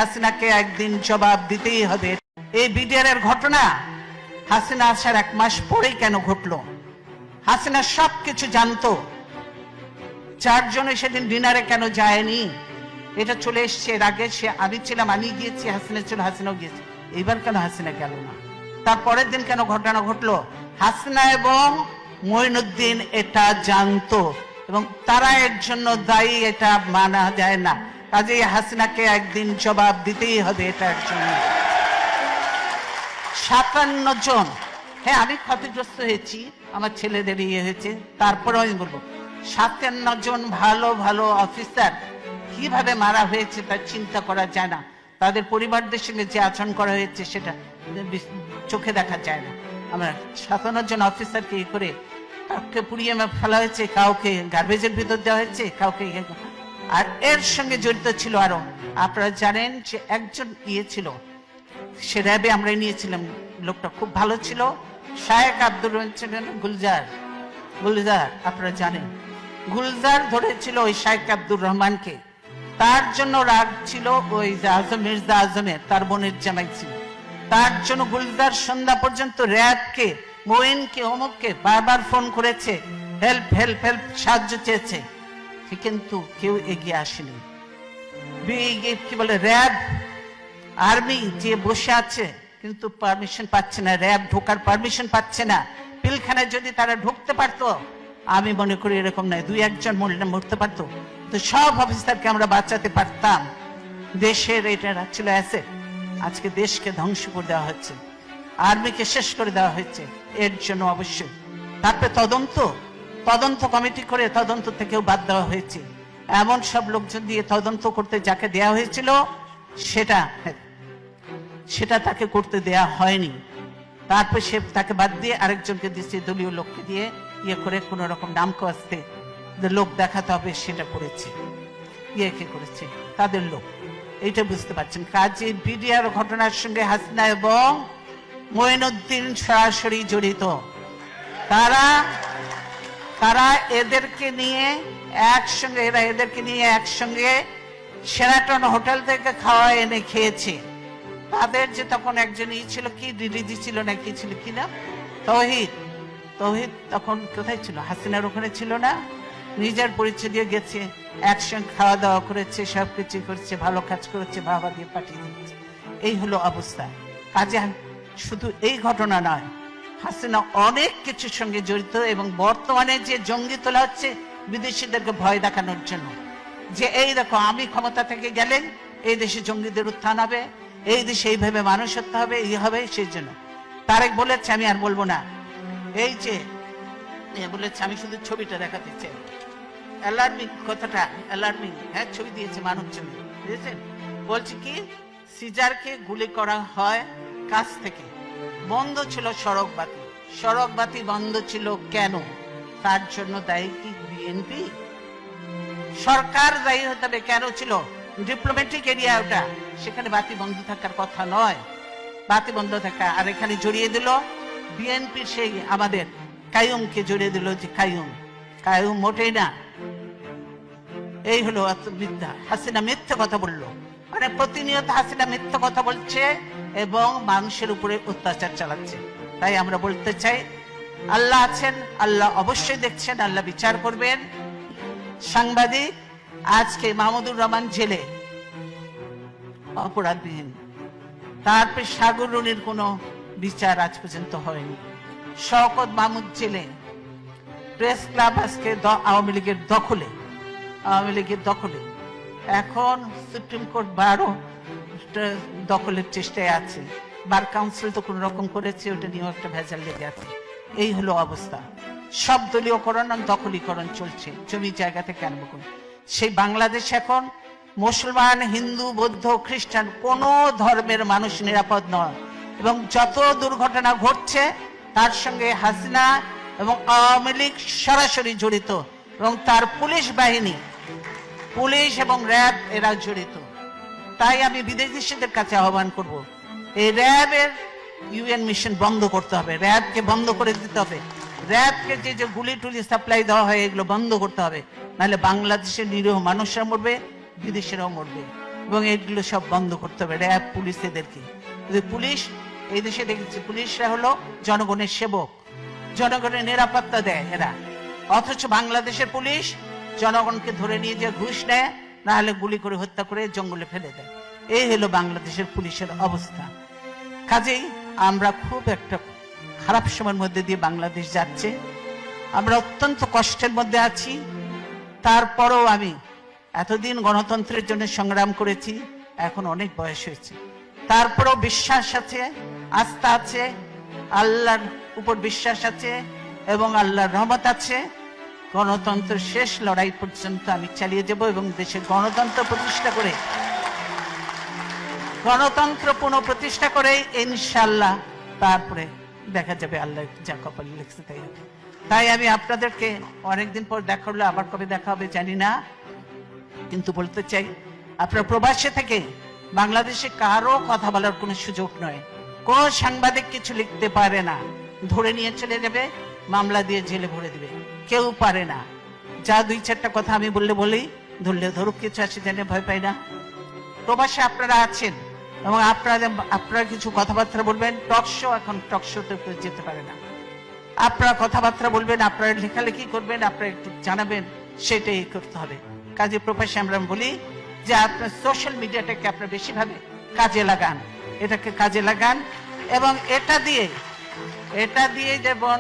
হাসিনাকে একদিন জবাব দিতেই হবে। এই বিডিআর এর ঘটনা হাসিনা আসার 1 মাস পরেই কেন ঘটলো? হাসিনা সবকিছু জানতো, যার জন্য সেদিন ডিনারে কেন যায়নি? এটা চলে এসছে এর আগে। আমি ছিলাম, আমি গিয়েছি, হাসিনা ছিল, হাসিনাও গিয়েছে। এইবার কেন হাসিনা গেল না? তারপরের দিন কেন ঘটনা ঘটলো? হাসিনা এবং মঈনুদ্দিন এটা জানতো এবং তারা এর জন্য দায়ী, এটা মানা যায় না। কাজেই হাসিনাকে একদিন জবাব দিতেই হবে এটার জন্য। 57 জন, হ্যাঁ আমি ক্ষতিগ্রস্ত হয়েছি, আমার ছেলেদের হয়েছে, তারপরে আমি বলবো 57 জন ভালো ভালো অফিসার কিভাবে মারা হয়েছে তা চিন্তা করা যায় না। তাদের পরিবারদের সঙ্গে যে আচরণ করা হয়েছে সেটা চোখে দেখা যায় না। আমরা 57 জন অফিসারকে করে কাউকে পুড়িয়ে ফেলা হয়েছে, কাউকে গার্বেজের ভিতর দেওয়া হয়েছে, কাউকে। আর এর সঙ্গে জড়িত ছিল আরো, আপনারা জানেন যে একজন ছিল, সে র্যাবে আমরা নিয়েছিলাম, লোকটা খুব ভালো ছিল, শায়েক আব্দুর রহমান ছিলেন, গুলজার আপনারা জানেন। গুলজার ধরেছিল ওই শায়েক আব্দুর রহমানকে, তার জন্য রাগ ছিল ওই মির্জা আজমের, তার বোনের জামাই ছিল। তার জন্য গুলজার সন্ধ্যা পর্যন্ত র্যাবকে, মোয়েনকে, অমুককে বারবার ফোন করেছে, হেল্প হেল্প হেল্প, সাহায্য চেয়েছে, কিন্তু কেউ এগিয়ে আসেনি। কি বলে, র্যাব আর্মি যে বসে আছে কিন্তু পারমিশন পাচ্ছে না, র্যাব ঢোকার পারমিশন পাচ্ছে না। পিলখানায় যদি তারা ঢুকতে পারতো, আমি মনে করি এরকম নয়, 2-1 জন মরতে পারতো, তো সব অফিসারকে আমরা বাঁচাতে পারতাম। দেশের এটা ছিল অ্যাসেট, আজকে দেশকে ধ্বংস করে দেওয়া হচ্ছে, আর্মিকে শেষ করে দেওয়া হচ্ছে। এর জন্য অবশ্যই তারপরে তদন্ত কমিটি করে তদন্ত থেকেও বাদ দেওয়া হয়েছে। এমন সব লোকজন দিয়ে তদন্ত করতে যাকে দেয়া হয়েছিল সেটা তাকে করতে দেয়া হয়নি। তারপর সে তাকে বাদ দিয়ে আরেকজনকে দিচ্ছে, দলীয় লোককে দিয়ে করে কোন রকম নাম কাস্তে লোক দেখাতে হবে, সেটা করেছে। কে করেছে? তাদের লোক। এইটা বুঝতে পারছেন। কাজে বিডিআর ঘটনার সঙ্গে হাসিনা এবং মঈনুদ্দিন সরাসরি জড়িত। তারা এদেরকে নিয়ে একসঙ্গে শেরাটন হোটেল থেকে খাওয়া এনে খেয়েছে। তাদের যে তখন একজন ছিল, কি ডিডিজি ছিল না কি ছিল, কি না, তৌহিদ তখন কোথায় ছিল? হাসিনার ওখানে ছিল না? নিজের পরিচয় দিয়ে গেছে, একসঙ্গে খাওয়া দাওয়া করেছে, সবকিছু করেছে, ভালো কাজ করেছে, বাবা দিয়ে পাঠিয়ে দিয়েছে। এই হলো অবস্থা। কাজে শুধু এই ঘটনা নয়, হাসিনা অনেক কিছুর সঙ্গে জড়িত। এবং বর্তমানে যে জঙ্গি তোলা হচ্ছে বিদেশিদেরকে ভয় দেখানোর জন্য, যে এই দেখো আমি ক্ষমতা থেকে গেলে এই দেশে জঙ্গিদের উত্থান হবে, এই দেশে এইভাবে মানুষ হতে হবে, এই হবে। সেই জন্য তারেক বলেছে, আমি আর বলবো না, এই যে বলেছে, আমি শুধু ছবিটা দেখাতে চাই, অ্যালার্মিং কথাটা, অ্যালার্মিং, হ্যাঁ ছবি দিয়েছে মানব ছবি, বুঝেছেন? বলছি কি, সিজারকে গুলি করা হয় কাছ থেকে, বন্ধ ছিল সড়ক বাতি বন্ধ ছিল কেন? তার জন্য দায়ী কি বিএনপি? সরকার দায়ী হতে হবে। কেন ছিল? ডিপ্লোম্যাটিক এরিয়া ওটা, সেখানে বাতি বন্ধ থাকার কথা নয়, বাতি বন্ধ থাকা। আর এখানে জড়িয়ে দিল বিএনপি, সেই আমাদের কাইয়ুমকে জড়িয়ে দিল, যে কাইয়ুম মোটেই না। এই হলো মিথ্যা। হাসিনা মিথ্যা কথা বললো, মানে প্রতিনিয়ত হাসিনা মিথ্যা কথা বলছে এবং মানুষের উপরে অত্যাচার চালাচ্ছে। তাই আমরা বলতে চাই, আল্লাহ আছেন, আল্লাহ অবশ্যই দেখছেন, আল্লাহ বিচার করবেন। সাংবাদিক আজকে মাহমুদুর রহমান জেলে অপরাধবিহীন, তারপরে সাগর রুনির কোনো বিচার আজ পর্যন্ত হয়নি। শওকত মাহমুদ জেলে, প্রেস ক্লাব আজকে আওয়ামী লীগের দখলে। এখন সুপ্রিম কোর্ট বারও দখলের চেষ্টায় আছে, বার কাউন্সিল তো কোন রকম করেছে, ওটা নিয়েও একটা ভেজাল লেগে আছে। এই হলো অবস্থা। সব দলীয়করণ, দখলীকরণ চলছে, জমি জায়গা থেকে আরম্ভ করে। সেই বাংলাদেশ এখন মুসলমান, হিন্দু, বৌদ্ধ, খ্রিস্টান কোন ধর্মের মানুষ নিরাপদ নয়। এবং যত দুর্ঘটনা ঘটছে তার সঙ্গে হাসিনা এবং আওয়ামী লীগ সরাসরি জড়িত, এবং তার পুলিশ বাহিনী, পুলিশ এবং র্যাব এরা জড়িত। তাই আমি বিদেশিদের কাছে আহ্বান করব, এই র্যাবের ইউএন মিশন বন্ধ করতে হবে, র্যাবকে বন্ধ করে দিতে হবে। র্যাবকে যে গুলি টুলি সাপ্লাই দেওয়া হয় এগুলো বন্ধ করতে হবে, নাহলে বাংলাদেশের নিরীহ মানুষরা মরবে, বিদেশিরাও মরবে। এবং এগুলো সব বন্ধ করতে হবে, র্যাব পুলিশ এদেরকে। পুলিশ এই দেশে দেখেছি পুলিশরা হলো জনগণের সেবক, জনগণের নিরাপত্তা দেয় এরা, অথচ বাংলাদেশের পুলিশ জনগণকে ধরে নিয়ে যে ঘুষ নেয়, না হলে গুলি করে হত্যা করে জঙ্গলে ফেলে দেয়। এই হলো বাংলাদেশের পুলিশের অবস্থা। কাজেই আমরা খুব একটা খারাপ সময়ের মধ্যে দিয়ে বাংলাদেশ যাচ্ছে, আমরা অত্যন্ত কষ্টের মধ্যে আছি। তারপরেও আমি এতদিন গণতন্ত্রের জন্য সংগ্রাম করেছি, এখন অনেক বয়স হয়েছে, তারপরেও বিশ্বাস আছে, আস্থা আছে, আল্লাহর উপর বিশ্বাস আছে এবং আল্লাহর রহমত আছে। গণতন্ত্রের শেষ লড়াই পর্যন্ত আমি চালিয়ে যাব এবং দেশে গণতন্ত্র প্রতিষ্ঠা করে, গণতন্ত্র পুনঃপ্রতিষ্ঠা করে ইনশাআল্লাহ তারপরে দেখা যাবে আল্লাহ যা কপালে লিখছে তাই হবে। তাই আমি আপনাদেরকে অনেকদিন পর দেখা হলো, আবার কবে দেখা হবে জানি না, কিন্তু বলতে চাই আপনার প্রবাসে থেকে বাংলাদেশে কারো কথা বলার কোনো সুযোগ নয়। কোন সাংবাদিক কিছু লিখতে পারে না, ধরে নিয়ে চলে যাবে, মামলা দিয়ে জেলে ভরে দিবে, কেউ পারে না। যা দুই চারটা কথা আমি বললে বলি, ধরলে ধরুক, কিছু আসে জানে ভয় পাই না। প্রবাসে আপনারা আছেন এবং আপনারা কিছু কথাবার্তা বলবেন, টকশো, এখন টকশোতে যেতে পারে না, আপনারা কথাবার্তা বলবেন, আপনারা লেখালেখি করবেন, আপনারা একটু জানাবেন, সেটাই করতে হবে। কাজে প্রবাসে আমরা বলি যে আপনার সোশ্যাল মিডিয়াটাকে আপনারা বেশিভাবে কাজে লাগান, এটাকে কাজে লাগান এবং এটা দিয়ে যেমন